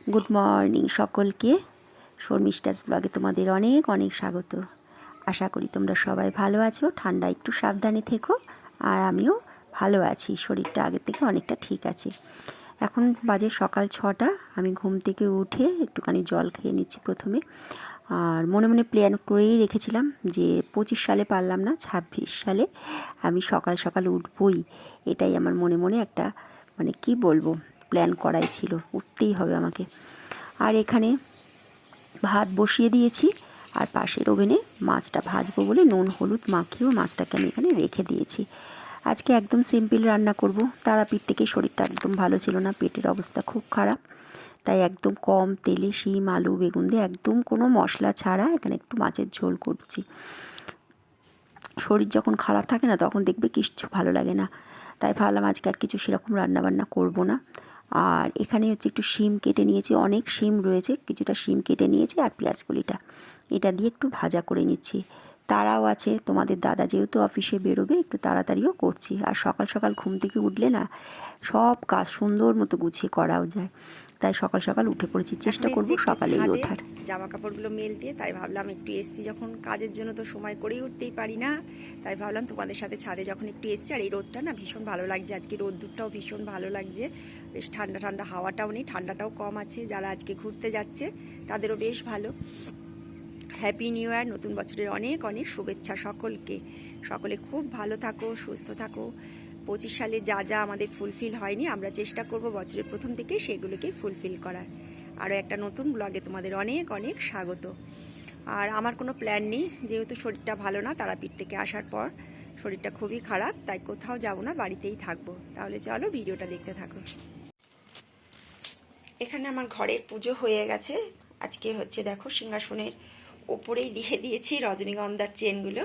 Good morning সকলকে। শর্মিষ্ঠাস ব্লগে তোমাদের অনেক অনেক স্বাগত। আশা করি তোমরা সবাই ভালো আছো, ঠান্ডা একটু সাবধানে থেকো। আর আমিও ভালো আছি, শরীরটা আগের থেকে অনেকটা ঠিক আছে। এখন বাজে সকাল 6টা। আমি ঘুম থেকে উঠে একটুখানি জল খেয়ে নিচ্ছি প্রথমে। আর মনে মনে প্ল্যান করেই রেখেছিলাম যে 25 সালে পারলাম না, 26 সালে আমি সকাল সকাল উঠবই। এটাই আমার মনে মনে একটা কি বলবো, প্ল্যান করাই ছিল, উঠতেই হবে আমাকে। আর এখানে ভাত বসিয়ে দিয়েছি, আর পাশের ওভেনে মাছটা ভাজবো বলে নুন হলুদ মাখিয়েও মাছটাকে আমি এখানে রেখে দিয়েছি। আজকে একদম সিম্পল রান্না করব। তারাপীঠ থেকে শরীরটা একদম ভালো ছিল না, পেটের অবস্থা খুব খারাপ, তাই একদম কম তেলে শিম আলু বেগুন দিয়ে একদম কোনো মশলা ছাড়া এখানে একটু মাছের ঝোল করছি। শরীর যখন খারাপ থাকে না, তখন দেখবে কিচ্ছু ভালো লাগে না, তাই ভাবলাম আজকে আর কিছু সেরকম রান্নাবান্না করব না। আর এখানে হচ্ছে একটু শিম কেটে নিয়েছি, অনেক শিম রয়েছে, কিছুটা শিম কেটে নিয়েছি, আর পেঁয়াজকলিটা এটা দিয়ে একটু ভাজা করে নিচ্ছি। তারাও আছে, তোমাদের দাদা যেহেতু অফিসে বেরোবে একটু তাড়াতাড়িও করছি। আর সকাল সকাল ঘুম থেকে উঠলে না সব কাজ সুন্দর মতো গুছিয়ে করাও যায়, তাই সকাল সকাল উঠে পড়েছি, চেষ্টা করব সকালেই ওঠার। জামা কাপড়গুলো মেল দিয়ে, তাই ভাবলাম একটু এসছি যখন, কাজের জন্য তো সময় করেই উঠতেই পারি না, তাই ভাবলাম তোমাদের সাথে ছাদে যখন একটু এসছি। আর এই রোদটা না ভীষণ ভালো লাগছে, আজকে রোদ্দুরটাও ভীষণ ভালো লাগছে, বেশ ঠান্ডা ঠান্ডা হাওয়াটাও নেই, ঠান্ডাটাও কম আছে। যারা আজকে ঘুরতে যাচ্ছে তাদেরও বেশ ভালো। হ্যাপি নিউ ইয়ার, নতুন বছরের অনেক অনেক শুভেচ্ছা সকলকে। সকলে খুব ভালো থাকো, সুস্থ থাকো। 25 সালে যা যা আমাদের ফুলফিল হয়নি, আমরা চেষ্টা করব বছরের প্রথম থেকে সেগুলোকে ফুলফিল করার। আরও একটা নতুন ব্লগে তোমাদের অনেক অনেক স্বাগত। আর আমার কোনো প্ল্যান নেই, যেহেতু শরীরটা ভালো না, তারাপীঠ থেকে আসার পর শরীরটা খুবই খারাপ, তাই কোথাও যাব না, বাড়িতেই থাকবো। তাহলে চলো ভিডিওটা দেখতে থাকো। এখানে আমার ঘরের পুজো হয়ে গেছে। আজকে হচ্ছে দেখো, সিংহাসনের ওপরেই দিয়ে দিয়েছি রজনীগন্ধার চেনগুলো।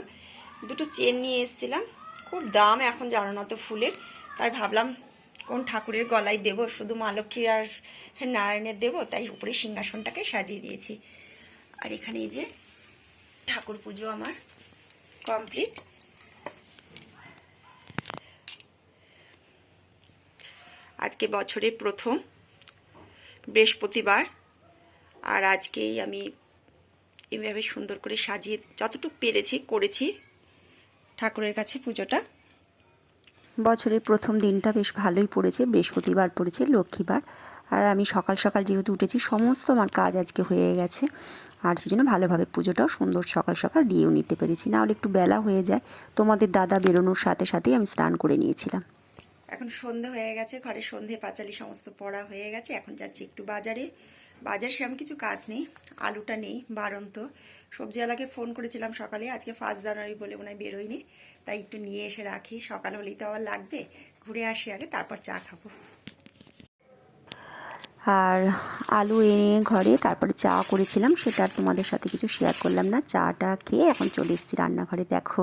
দুটো চেন নিয়ে এসেছিলাম, খুব দাম এখন জানো না তো ফুলের, তাই ভাবলাম কোন ঠাকুরের গলায় দেবো, শুধু মা লক্ষ্মী আর নারায়ণের দেবো, তাই উপরে সিংহাসনটাকে সাজিয়ে দিয়েছি। আর এখানে এই যে ঠাকুর পুজো আমার কমপ্লিট। আজকে বছরের প্রথম বৃহস্পতিবার, আর আজকেই আমি এইভাবে সুন্দর করে সাজিয়ে যতটুকু পেরেছি করেছি ঠাকুরের কাছে পুজোটা। বছরের প্রথম দিনটা বেশ ভালোই পড়েছে, বৃহস্পতিবার পড়েছে, লক্ষ্মীবার। আর আমি সকাল সকাল যেহেতু উঠেছি, সমস্ত আমার কাজ আজকে হয়ে গেছে, আর সেজন্য ভালোভাবে পুজোটাও সুন্দর সকাল সকাল দিয়েও নিতে পেরেছি, নাহলে একটু বেলা হয়ে যায়। তোমাদের দাদা বেরোনোর সাথে সাথেই আমি স্নান করে নিয়েছিলাম। এখন সন্ধে হয়ে গেছে, ঘরে সন্ধে পাঁচালি সমস্ত পড়া হয়ে গেছে। এখন যাচ্ছি একটু বাজারে। বাজার সেরকম কিছু কাজ নেই, আলুটা নেই বাড়ন্ত। সবজিওয়ালাকে ফোন করেছিলাম সকালে, আজকে 1 জানুয়ারি বলে মনে হয় বেরোয়নি, তাই একটু নিয়ে এসে রাখি, সকাল হলেই তো আবার লাগবে। ঘুরে আসি আগে, তারপর চা খাবো। আর আলু এনে ঘরে তারপরে চা করেছিলাম, সেটা আর তোমাদের সাথে কিছু শেয়ার করলাম না। চাটা খেয়ে এখন চলে এসেছি রান্নাঘরে। দেখো,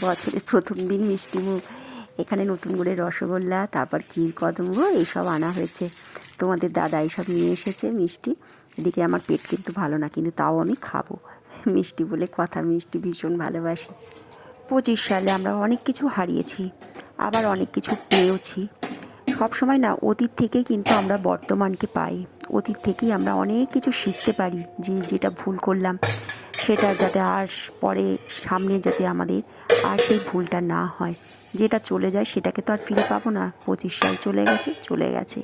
বছরের প্রথম দিন মিষ্টি মুখ। এখানে নতুন করে রসগোল্লা, তারপর ক্ষীর কদম্ব এইসব আনা হয়েছে। তোমাদের দাদা এইসব নিয়ে এসেছে মিষ্টি। এদিকে আমার পেট কিন্তু ভালো না, কিন্তু তাও আমি খাবো, মিষ্টি বলে কথা, মিষ্টি ভীষণ ভালোবাসি। 25 সালে আমরা অনেক কিছু হারিয়েছি, আবার অনেক কিছু পেয়েওছি। সব সময় না অতীত থেকেই কিন্তু আমরা বর্তমানকে পাই, অতীত থেকেই আমরা অনেক কিছু শিখতে পারি, যে যেটা ভুল করলাম সেটা যাতে আর পরে সামনে যাতে আমাদের আর সেই ভুলটা না হয়। যেটা চলে যায় সেটাকে তো আর ফিরে পাবো না। 25 সাল চলে গেছে চলে গেছে,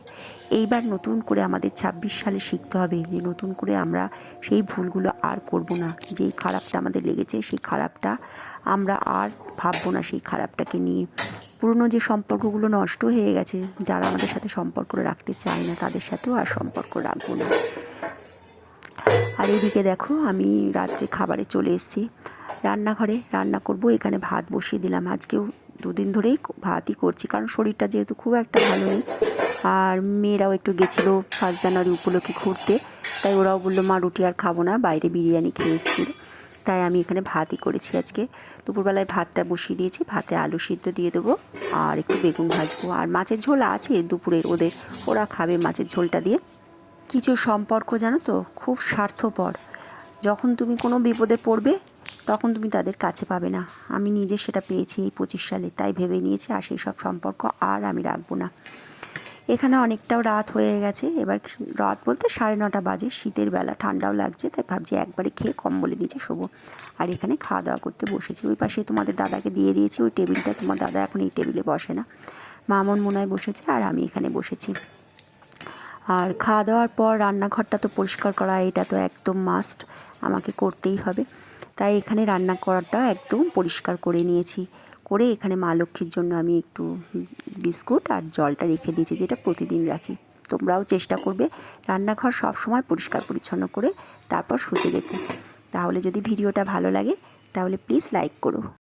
এইবার নতুন করে আমাদের 26 সালে শিখতে হবে যে নতুন করে আমরা সেই ভুলগুলো আর করব না। যেই খারাপটা আমাদের লেগেছে সেই খারাপটা আমরা আর ভাববো না, সেই খারাপটাকে নিয়ে। পুরনো যে সম্পর্কগুলো নষ্ট হয়ে গেছে, যারা আমাদের সাথে সম্পর্ক রাখতে চায় না, তাদের সাথেও আর সম্পর্ক রাখবো না। আর এদিকে দেখো, আমি রাত্রে খাবারে চলে এসেছি, রান্নাঘরে রান্না করব। এখানে ভাত বসিয়ে দিলাম, আজকেও 2 দিন ধরেই ভাতই করছি, কারণ শরীরটা যেহেতু খুব একটা ভালো নেই। আর মেয়েরাও একটু গেছিলো 1 জানুয়ারি উপলক্ষে ঘুরতে, তাই ওরাও বললো মা রুটি আর খাবো না, বাইরে বিরিয়ানি খেয়ে এসেছিল, তাই আমি এখানে ভাতই করেছি আজকে। দুপুরবেলায় ভাতটা বসিয়ে দিয়েছি, ভাতে আলু সিদ্ধ দিয়ে দেবো, আর একটু বেগুন ভাজবো, আর মাছের ঝোল আছে দুপুরের ওদের, ওরা খাবে মাছের ঝোলটা দিয়ে। কিছু সম্পর্ক জানো তো খুব স্বার্থপর, যখন তুমি কোনো বিপদে পড়বে তখন তুমি তাদের কাছে পাবে না। আমি নিজে সেটা পেয়েছি এই 25 সালে, তাই ভেবে নিয়েছি আর সেই সব সম্পর্ক আর আমি রাখবো না। এখানে অনেকটাও রাত হয়ে গেছে, এবার রাত বলতে 9:30 বাজে, শীতের বেলা, ঠান্ডাও লাগছে, তাই ভাবছি একবারে খেয়ে কম্বলের নিচে শোবো। আর এখানে খাওয়া দাওয়া করতে বসেছি। ওই পাশে তোমাদের দাদাকে দিয়ে দিয়েছি ওই টেবিলটা, তোমার দাদা এখন এই টেবিলে বসে না, মামন মোনায় বসেছে আর আমি এখানে বসেছি। আর খাওয়া দাওয়ার পর রান্নাঘরটা তো পরিষ্কার করা, এটা তো একদম মাস্ট, আমাকে করতেই হবে। তাই এখানে রান্না করাটা একদম পরিষ্কার করে নিয়েছি, করে এখানে মা লক্ষ্মীর জন্য আমি একটু বিস্কুট আর জলটা রেখে দিয়েছি, যেটা প্রতিদিন রাখি। তোমরাও চেষ্টা করবে রান্নাঘর সব সময় পরিষ্কার পরিচ্ছন্ন করে তারপর শুতে যেতে। তাহলে যদি ভিডিওটা ভালো লাগে তাহলে প্লিজ লাইক করো।